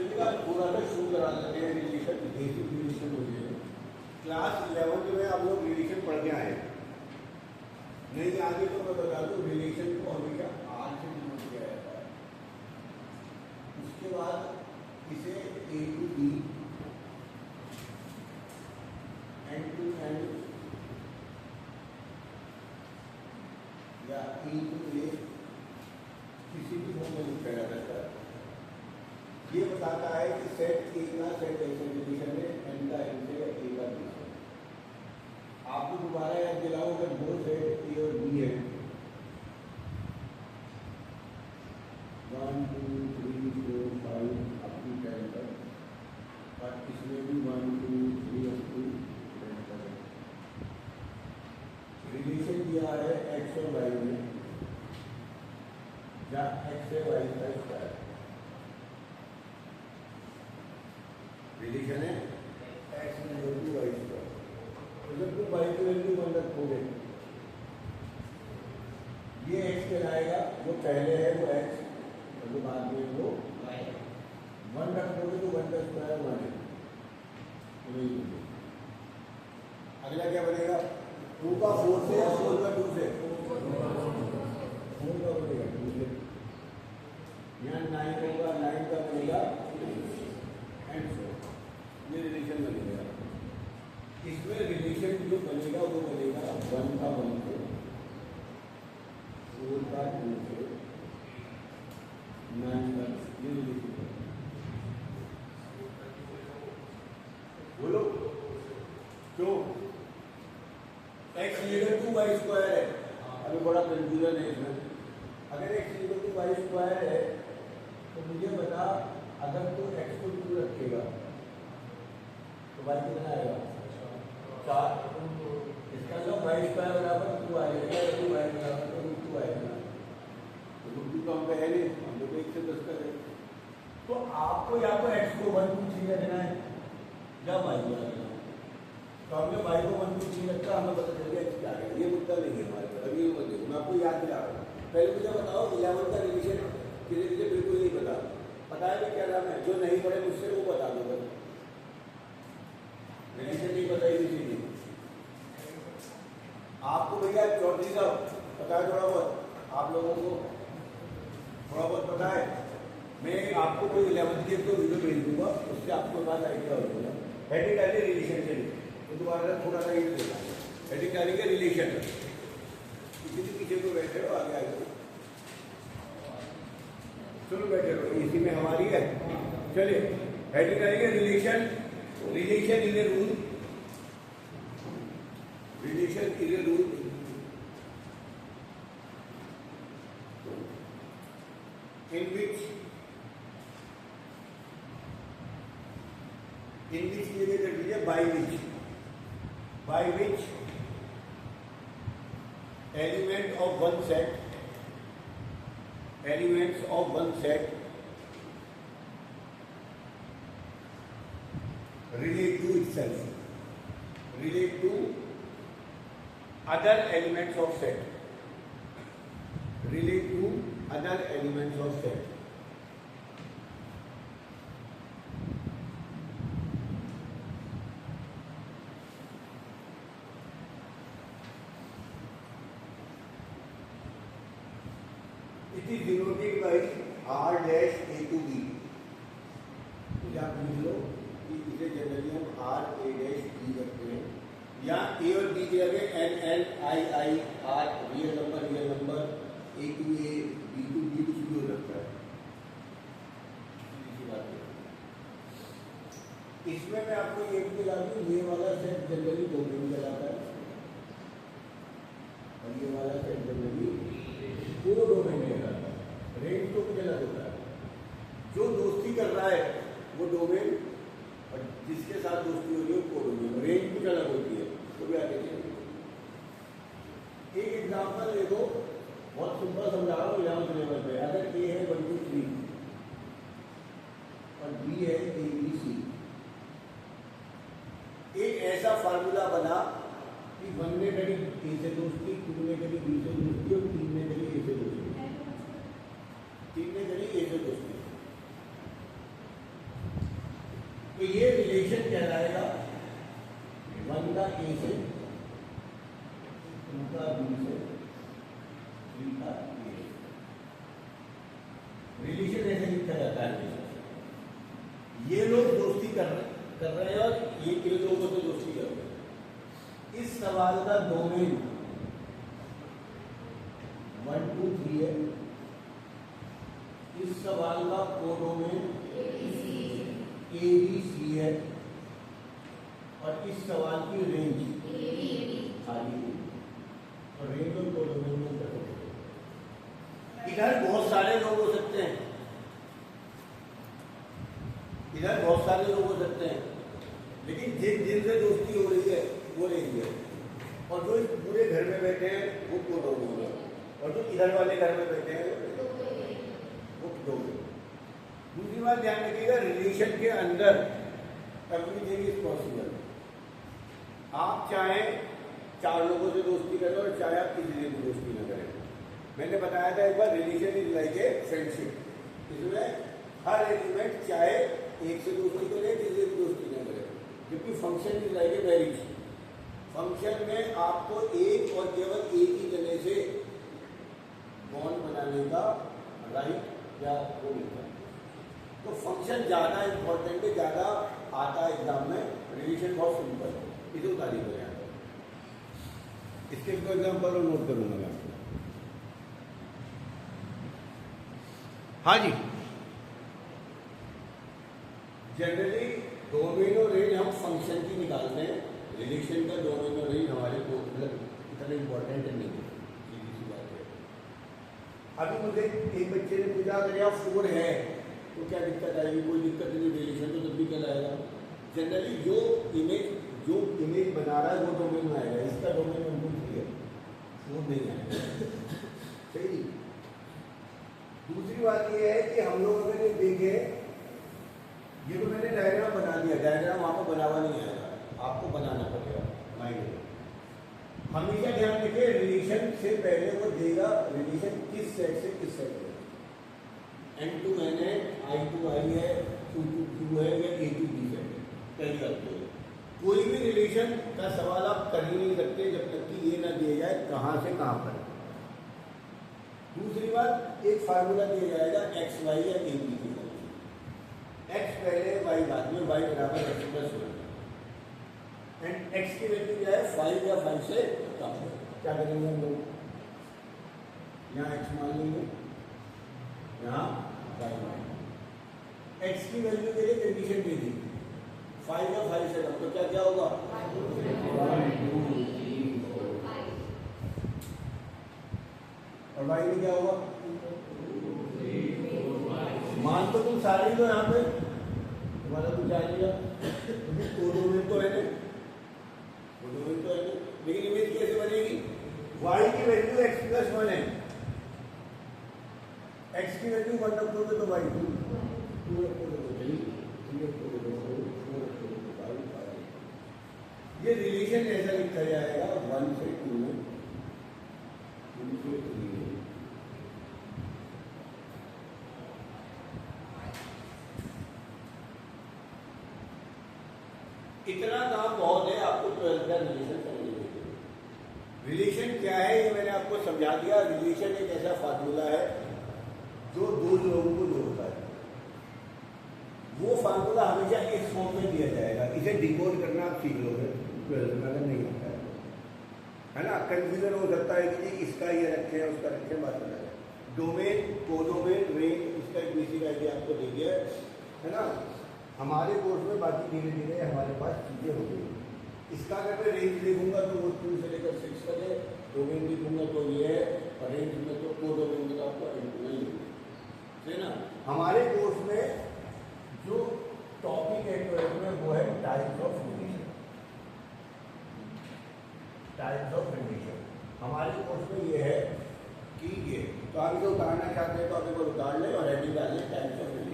चलिएगा पूरा ना शुरू करा देते हैं रिलेशन, बेसिक रिलेशन हो गए। क्लास 11 में आप लोग रिलेशन पढ़ के आए, नहीं आगे तो मैं बता दूं रिलेशन को हमेशा आर से डिनोट किया जाता है। उसके बाद इसे A to B and to and या ई टू ए किसी भी फॉर्म में लिखा जा सकता है। ये बताता है कि सेट ए का सेट ऐसे रिलेशन है, एन का एन से ए का बी से। आपको दोबारा याद दिलाओ अगर दो सेट ए और बी है, 1 2 3 4 5 अप टू 10 तक, और इसमें भी 1 2 3 अप टू 10 तक रिलेशन दिया है एक्स और वाई में, या एक्स है वाई का स्क्वायर रिलेशन है एक्स में वैल्यू वाई स्क्वायर। तो जब तुम वाई की वैल्यू 1 रखोगे, ये एक्स कहलाएगा, जो पहले है वो एक्स और जो बाद में वो वाई। 1 रखोगे तो 1 का स्क्वायर 1 है। अगला क्या बनेगा? 2 का 4 से या 4 का 2 से? 4 का बनेगा 2 से। यहाँ 9 होगा, 9 का बनेगा एंड 4। ये रिलेशन बनेगा। इसमें रिलेशन जो बनेगा वो बनेगा 1 का 1 से, 4 का 2 से, 9 का। ये रिलेशन बोलो क्यों? X equal to y square है। अभी बड़ा कंफ्यूजन है इसमें। अगर x equal to y square है तो मुझे बता, अगर तू एक्स को 2 रखेगा तो वाई कितना आएगा? 4। इसका मतलब वाई स्क्वायर बराबर 2 आएगा, तो वाई बराबर 2 आएगा। तो 2 तो हम पे है नहीं, हम लोग 1 से 10 करें। तो आपको या तो एक्स को 1 2 3 रखना है या वाई को रखना है। तो हमने वाई को 1 2 3 रखा, हमें पता चल गया एक्स क्या है। ये मुद्दा नहीं है हमारे पास। अभी मैं आपको याद दिला रहा हूँ। पहले मुझे बताओ 11 का रिलेशन किसी मुझे बिल्कुल नहीं पता है क्या नाम है? जो नहीं पढ़े मुझसे वो बता दो। रिलेशन नहीं पता किसी नहीं। आपको भैया चौधरी साहब पता है थोड़ा बहुत? आप लोगों को थोड़ा बहुत पता है? मैं आपको कोई 11th के तो वीडियो भेज दूंगा, उससे आपको बात आइडिया हो जाएगा। हेडिंग डालिए रिलेशन के लिए, तो दोबारा थोड़ा सा ये देगा। हेडिंग डालेंगे रिलेशन, किसी भी पीछे को बैठे हो आगे आगे चलो बैठे रहो, इसी में हमारी है। चलिए हेडिंग डालेंगे relation. Relation is a rule, relation is a rule in which ये देख लीजिए, by which elements of one set relate to itself, relate to other elements of set, relate to other elements of set. It is denoted by R dash A to B. या लिख लो कि इसे generally हम R A dash B करते हैं, या A और B की जगह N N I I R real number A to A B to B कुछ भी हो सकता है। इसमें मैं आपको ये भी दिला दूं, ये वाला सेट जनरली डोमेन कहलाता है और ये वाला सेट जनरली को डोमेन कहलाता है। रेंज तो कुछ अलग होता है। जो दोस्ती कर रहा है वो डोमेन, और जिसके साथ दोस्ती हो रही है वो को डोमेन। रेंज कुछ अलग होती है, तो भी आगे चलिए। एक एग्जाम्पल देखो, बहुत सिंपल समझा रहा हूँ 11th लेवल पे। अगर ए है 1 2 3 और बी है A B C, एक ऐसा फार्मूला बना कि 1 ने करी ए से दोस्ती, 2 ने करी बी से दोस्ती और 3 ने करी ए से दोस्ती। 3 ने करी ए से दोस्ती। तो ये रिलेशन कहलाएगा 1 का ए से, 2 का बी से, 3 का ए। रिलेशन ऐसे लिखा जाता है। ये लोग दोस्ती कर रहे हैं और ये इन लोगों से दोस्ती कर रहे हैं। इस सवाल का डोमेन 1 2 3 है। इस सवाल का कोडोमेन ABC है और इस सवाल की रेंज खाली है। और रेंज और कोडोमेन में अंतर है। इधर बहुत सारे लोग हो सकते हैं, इधर बहुत सारे लोग हो सकते हैं, लेकिन जिनसे दोस्ती हो रही है वो रेंज है। और जो इस पूरे घर में बैठे हैं वो कोडोमेन है, और जो इधर वाले घर में बैठे हैं वो कोडोमेन। दूसरी बात ध्यान रखिएगा, रिलेशन के अंदर एवरीथिंग इज पॉसिबल। आप चाहे 4 लोगों से दोस्ती करें और चाहे आप किसी से भी दोस्ती न करें। मैंने बताया था एक बार, relation is like a friendship. इसमें हर एलिमेंट चाहे एक से दोस्ती करे, किसी से भी दोस्ती न करे, क्योंकि function is like a marriage. Function में आपको एक और केवल एक ही जने से बॉन्ड बनाने का राइट या वो मिलता है। तो फंक्शन ज़्यादा इंपॉर्टेंट है, ज़्यादा आता है एग्जाम में। रिलेशन बहुत सिंपल है, इसे उतारी हो जाएगा। इसके कोई एग्जाम्पल और नोट करूंगा मैं आपको। हाँ जी, जनरली डोमेन और रेंज हम फंक्शन की निकालते हैं। रिलेशन का डोमेन और रेंज हमारे को मतलब इतना इम्पोर्टेंट नहीं है, सीधी सी बात है। अभी मुझे एक बच्चे ने पूछा अगर यहाँ 4 है तो क्या दिक्कत आएगी? कोई दिक्कत नहीं, रिलेशन तो तब भी कहलाएगा। जनरली जो इमेज बना रहा है वो डोमेन में आएगा। इसका डोमेन में नहीं है, वो नहीं आएगा। सही। दूसरी बात ये है कि हम लोग अगर ये देखें, ये तो मैंने डायग्राम बना दिया, डायग्राम वहाँ पर बना हुआ नहीं आएगा, आपको बनाना पड़ेगा माइंड में। हमेशा ध्यान रखिए, रिलेशन से पहले वो देगा रिलेशन किस सेट से किस सेट में। N2 N है, I2 I है, Q to Q है या A to B सेट है। पहली बात तो कोई भी रिलेशन का सवाल आप कर ही नहीं सकते जब तक कि ये ना दिया जाए कहाँ से कहाँ पर। दूसरी बात, एक फार्मूला दिया जाएगा एक्स वाई या ए बी की। एक्स पहले वाई बाद में, वाई बराबर एक्स प्लस 1 एंड एक्स की वैल्यू क्या है? 5 या 5 से कम है। क्या करेंगे हम लोग? यहाँ एक्स मान लेंगे, यहाँ वाई मान लेंगे। एक्स की वैल्यू के लिए कंडीशन दे दी 5 या 5 से कम, तो क्या क्या होगा? 1 2 3 4 और वाई में क्या होगा? 2 3 4 5। मान तो तुम सारे ही दो यहाँ पे, तुम्हारा कुछ आ जाएगा। कोडोमेन तो है ना, कोडोमेन तो है ना, लेकिन इमेज कैसे बनेगी? वाई की वैल्यू एक्स प्लस 1 है, एक्स की वैल्यू 1 रख दोगे तो वाई 2 रख दोगे तो 3 रख दोगे तो 4 रख दोगे तो 5। ये रिलेशन ऐसा लिखा जाएगा 1 से 2 में, 2 से 3 में। इतना काम बहुत है आपको 12th का रिलेशन समझने के लिए। रिलेशन क्या है ये मैंने आपको समझा दिया। रिलेशन एक ऐसा फार्मूला है जो दो लोगों को जोड़ता है। वो फार्मूला हमेशा इस फॉर्म में दिया जाएगा। इसे डिकोड करना आप सीख लोगे 12th में, अगर नहीं आता है ना। कंफ्यूजन हो सकता है कि इसका ये रखें उसका रखें, बात अलग है। डोमेन, कोडोमेन, रेंज, इसका एक बेसिक आइडिया आपको दे दिया है ना। हमारे कोर्स में बाकी धीरे धीरे हमारे पास चीज़ें हो गई। इसका अगर मैं रेंज लिखूंगा तो वो 2 से लेकर 6 तक है, डोमेन लिखूंगा तो ये है, और रेंज में तो कोडोमेन में तो आपको नहीं है ना। हमारे कोर्स में जो टॉपिक है 12th में वो है types of relation. Types of relation हमारे कोर्स में ये है कि ये तो आप इसे उतारना चाहते हैं तो आप एक बार उतार लें और हेडिंग डाल लें टाइप्स ऑफ रिलेशन।